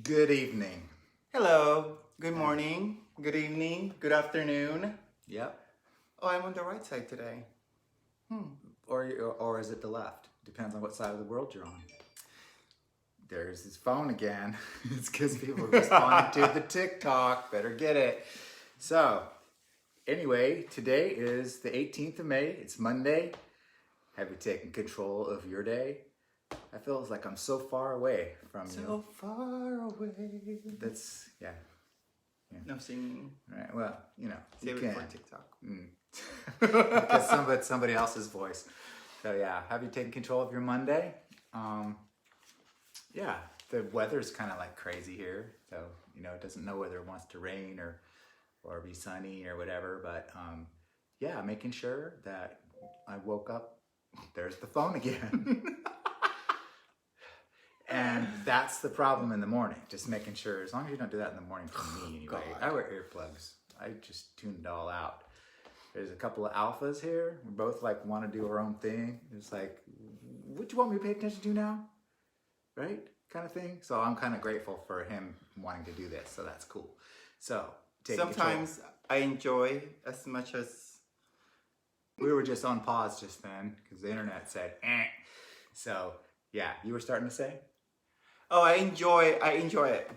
Good evening. Hello, good morning, good evening, good afternoon. Yep. Oh, I'm on the right side today. Or is it the left? Depends on what side of the world you're on. There's his phone again. It's because people are responding to the TikTok. Better get it. So, anyway, today is the 18th of May. It's Monday. Have you taken control of your day? I feel like I'm so far away from you. So far away. That's, yeah. No singing. Right. Well, you Save can. it for TikTok. Because somebody else's voice. So yeah, have you taken control of your Monday? Yeah, the weather's kind of like crazy here, so it doesn't know whether it wants to rain or be sunny or whatever. But yeah, making sure that I woke up. There's the phone again. And that's the problem in the morning. Just making sure, as long as you don't do that in the morning for me anyway. God. I wear earplugs. I just tuned it all out. There's a couple of alphas here. We both want to do our own thing. It's like, what do you want me to pay attention to now? Right? Kind of thing. So I'm kind of grateful for him wanting to do this. So that's cool. So Sometimes I enjoy as much as... We were just on pause just then because the internet said, eh. So yeah, you were starting to say? Oh, I enjoy it.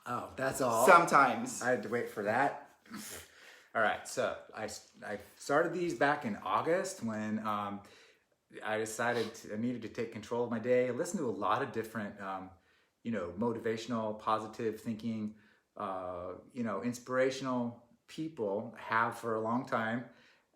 Oh, that's all. Sometimes. I had to wait for that. All right, so I started these back in August when I decided I needed to take control of my day. I listened to a lot of different, motivational, positive thinking, inspirational people have for a long time.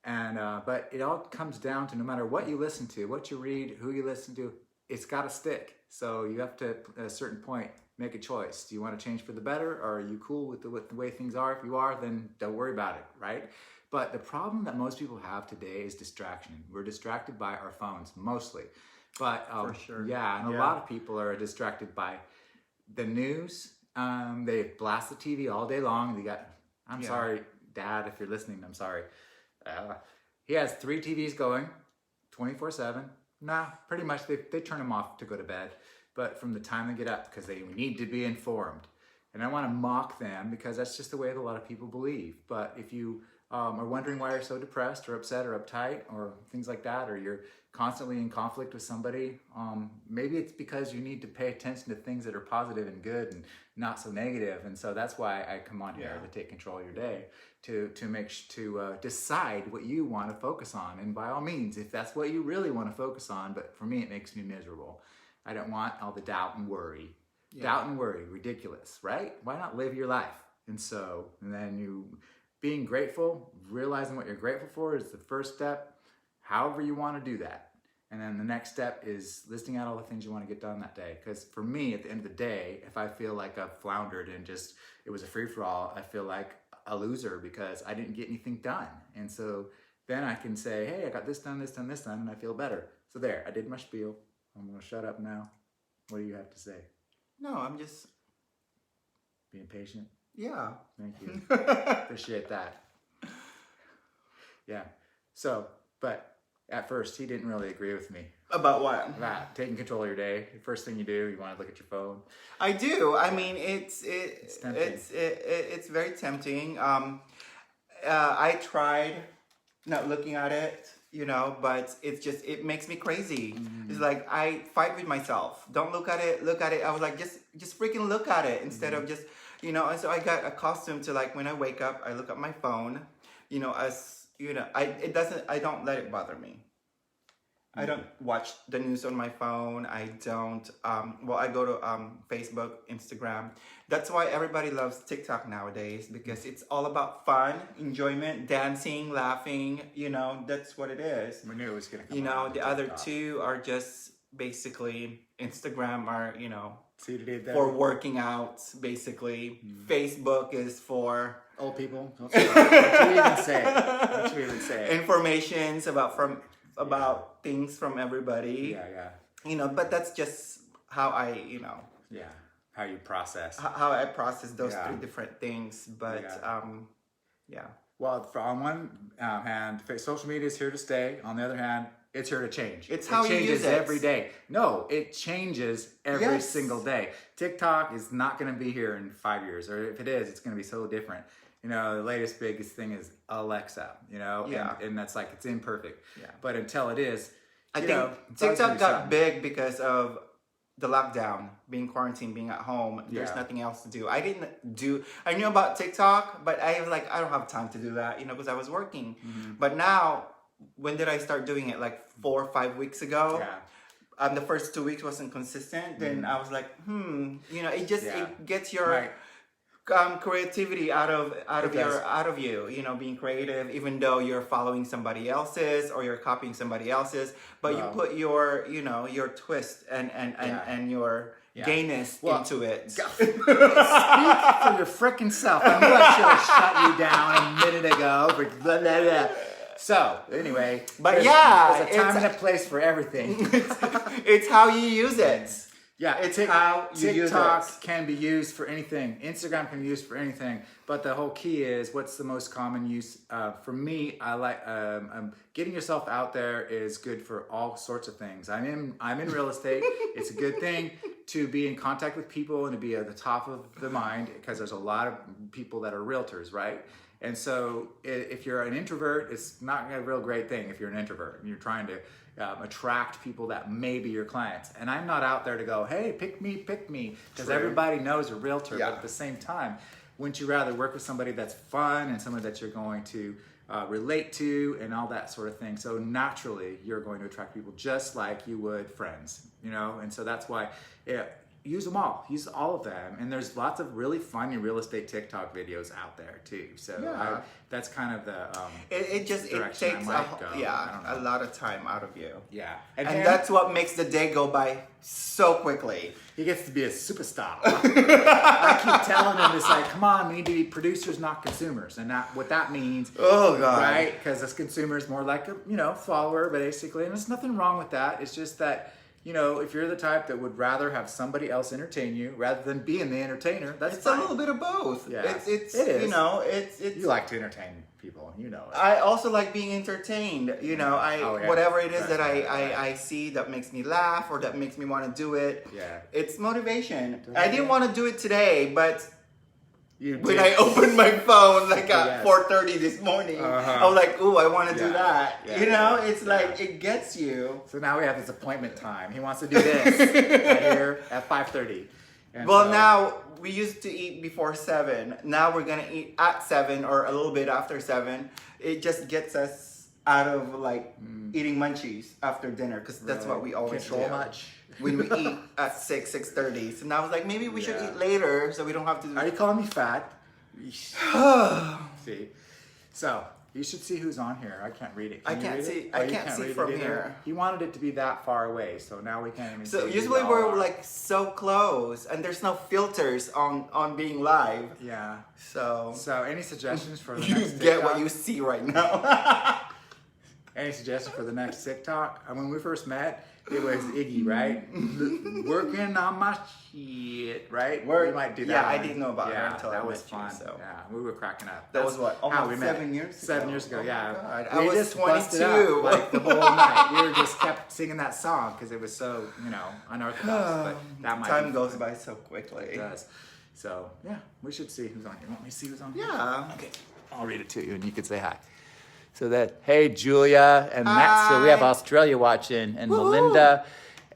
And but it all comes down to no matter what you listen to, what you read, who you listen to, it's got to stick. So you have to, at a certain point, make a choice. Do you want to change for the better, or are you cool with the way things are? If you are, then don't worry about it, right? But the problem that most people have today is distraction. We're distracted by our phones, mostly. But For sure. yeah, and a lot of people are distracted by the news. They blast the TV all day long. I'm sorry, Dad, if you're listening, I'm sorry. He has 3 TVs going, 24/7. Nah, pretty much they turn them off to go to bed. But from the time they get up, because they need to be informed. And I want to mock them because that's just the way that a lot of people believe. But if you are wondering why you're so depressed or upset or uptight or things like that, or you're constantly in conflict with somebody, maybe it's because you need to pay attention to things that are positive and good and not so negative. And so that's why I come on here to take control of your day, to decide what you want to focus on. And by all means, if that's what you really want to focus on, but for me, it makes me miserable. I don't want all the doubt and worry. Yeah. Doubt and worry, ridiculous, right? Why not live your life? And then you being grateful, realizing what you're grateful for is the first step, however you want to do that. And then the next step is listing out all the things you want to get done that day. Because for me, at the end of the day, if I feel like I've floundered and it was a free-for-all, I feel like a loser because I didn't get anything done. And so then I can say, hey, I got this done, this done, this done, and I feel better. So there, I did my spiel. I'm going to shut up now. What do you have to say? No, I'm just... Being patient? Yeah. Thank you. Appreciate that. Yeah. So, but at first, he didn't really agree with me. About what? That taking control of your day. The first thing you do, you want to look at your phone. I do. I mean, it's very tempting. I tried not looking at it, but it makes me crazy. Mm-hmm. It's like I fight with myself. Don't look at it. I was like, just freaking look at it instead of just, and so I got accustomed to, like, when I wake up, I look at my phone, I don't let it bother me. I don't watch the news on my phone. I don't, I go to Facebook, Instagram. That's why everybody loves TikTok nowadays, because it's all about fun, enjoyment, dancing, laughing, that's what it is. We knew it was going to come the other two are just basically Instagram are, See what you did there? for working out, basically. Facebook is for... Old people. What you even say? What you even say? Informations about things from everybody. Yeah. But that's just how I, Yeah, how you process. How I process those 3 different things. But, yeah. Well, on one hand, social media is here to stay. On the other hand, It's here to change. It's how it you changes use it. every day. No, it changes every Yes. single day. TikTok is not going to be here in 5 years, or if it is, it's going to be so different. You know, the latest biggest thing is Alexa. You know, Yeah. and that's like it's imperfect. Yeah. But until it is, I you think know, it's always gonna TikTok be got something. big because of the lockdown, being quarantined, being at home. There's Yeah. nothing else to do. I knew about TikTok, but I was like, I don't have time to do that, you know, because I was working. Mm-hmm. But now, when did I start doing it? Like 4 or 5 weeks ago. Yeah. The first 2 weeks wasn't consistent. Then I was like, you know, it just Yeah. it gets your Right. creativity out of It does. you know, being creative, even though you're following somebody else's or you're copying somebody else's, but you Well. put your, you know, your twist and Yeah. and your Yeah. gayness Well, into it. Speak for your frickin' self. I knew I should have shut you down a minute ago. But blah, blah, blah. So, anyway. But there's, yeah, there's a time it's- and a place for everything. It's how you use it. Yeah, It's how you use TikTok it. can be used for anything. Instagram can be used for anything. But the whole key is, what's the most common use? For me, I like getting yourself out there is good for all sorts of things. I'm in real estate. It's a good thing to be in contact with people and to be at the top of the mind, because there's a lot of people that are realtors, right? And so if you're an introvert, it's not a real great thing if you're an introvert and you're trying to attract people that may be your clients. And I'm not out there to go, hey, pick me, because True. everybody knows a realtor. Yeah. But at the same time, wouldn't you rather work with somebody that's fun and someone that you're going to relate to and all that sort of thing? So naturally, you're going to attract people just like you would friends, you know? And so that's why use them all. Use all of them. And there's lots of really funny real estate TikTok videos out there too. So Yeah. that's kind of the It direction I takes might go. I don't a know. lot of time out of you. Yeah. And Hannah, that's what makes the day go by so quickly. he gets to be a superstar. I keep telling him, it's like, come on, we need to be producers, not consumers. And what that means, Oh God. right? Because this consumer is more like a follower, basically. And there's nothing wrong with that. It's just that, you know, if you're the type that would rather have somebody else entertain you rather than being the entertainer, that's It's fine. a little bit of both. Yeah. It It is. You is. know, it's You like to entertain people, you know it. I also like being entertained. You know, Oh, yeah. whatever it is Right, that right. I see that makes me laugh or that makes me want to do it. Yeah. It's motivation. I didn't want to do it today, but You when did. I opened my phone like at Yes. 4:30 this morning, Uh-huh. I was like, "Ooh, I want to do Yeah. that." Yeah. You know, it's Yeah. like it gets you. So now we have this appointment time. He wants to do this right here at 5:30. And Well, so- now we used to eat before 7. Now we're gonna eat at 7 or a little bit after 7. It just gets us out of like eating munchies after dinner because that's what we always control do. much. When we eat at 6:30. So now I was like, maybe we should Yeah. eat later so we don't have to. Are you calling me fat? See, so you should see who's on here. I can't read it. I Can you can't read see- it? I you can't see read it from either? here. He wanted it to be that far away, so now we can't even. So see usually who y'all we're are. like so close, and there's no filters on being live. Yeah. So So any suggestions for the you next get what TikTok? you see right now. Any suggestions for the next TikTok? When we first met, it was Iggy, right? Working on my shit, right? We might do that. Yeah, I one. didn't know about her Yeah, until that I was met you, fun. so. Yeah, we were cracking up. That was what, how almost we met. 7 years ago? 7 years ago, Oh my yeah. God. We I was just busted 22. up, like the whole night. We were just kept singing that song because it was so, unorthodox. But that might Time be goes fun. by so quickly. It does. So yeah, we should see who's on here. Want me to see who's on here? Yeah. Okay, I'll read it to you and you can say hi. So hey, Julia, and next we have Hi. Australia watching, and Woohoo. Melinda,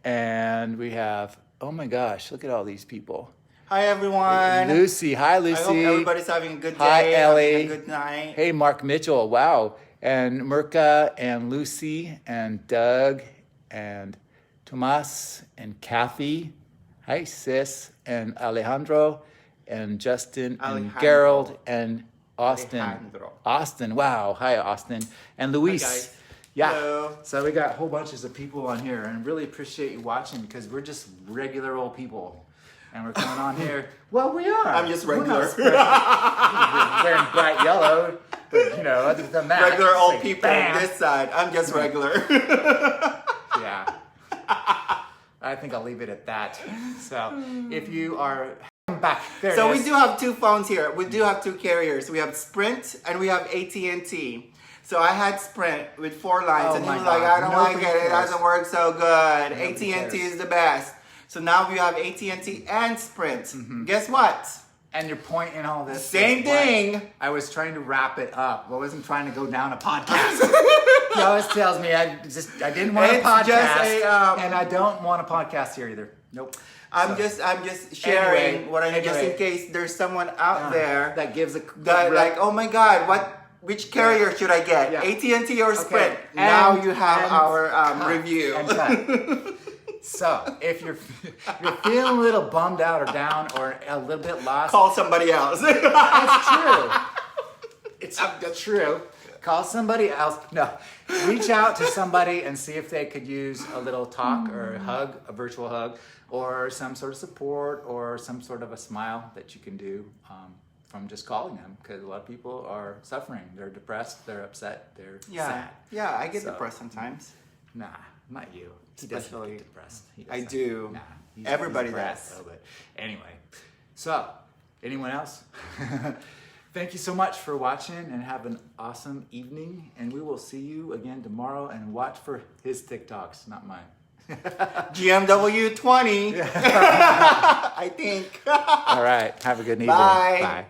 and we have, oh my gosh, look at all these people. Hi everyone. Lucy, hi Lucy. I hope everybody's having a good day. Hi, Ellie. Having a good night. Hey, Mark Mitchell, wow. And Mirka, and Lucy, and Doug, and Tomas, and Kathy. Hi, sis. And Alejandro, and Justin, and Alejandro. Gerald, and Austin. Alejandro. Austin, wow. Hi, Austin. And Luis. guys. Yeah. Hello. So we got whole bunches of people on here, and really appreciate you watching because we're just regular old people. And we're coming on here. Well, we are. I'm just We're regular. not special. We're wearing bright yellow. But, other than that. Regular it's old like, people bam. on this side. I'm just regular. Yeah. I think I'll leave it at that. So if you are back there, So it we is. do have 2 phones here. We do have 2 carriers. We have Sprint and we have AT&T. So I had Sprint with 4 lines, Oh and he my was like, God. "I don't Nobody like it. It cares. doesn't work so good. Nobody AT&T cares. is the best." So now we have AT&T and Sprint. Guess what? And your point in all this. Same was what? thing. I was trying to wrap it up. I wasn't trying to go down a podcast. He always tells me I didn't want a It's podcast, just and I don't want a podcast here either. Nope. I'm So, just sharing Anyway, what I know, just in anyway. case there's someone out there that gives a that like, oh my God, which carrier should I get? Yeah. AT&T or Sprint? Okay. Now And- you have and our cut. review. And cut. So if you're feeling a little bummed out or down or a little bit lost, Call somebody else. it's true. It's true. Call somebody else. No, reach out to somebody and see if they could use a little talk or a hug, a virtual hug, or some sort of support or some sort of a smile that you can do from just calling them. Because a lot of people are suffering. They're depressed. They're upset. They're sad. Yeah, I get So- depressed sometimes. Nah, not you. He doesn't Especially- get depressed. He I doesn't. do. Nah, Everybody depressed, does. though, but anyway, so anyone else? Thank you so much for watching and have an awesome evening. And we will see you again tomorrow and watch for his TikToks, not mine. GMW 20. I think. All right. Have a good evening. Bye. Bye.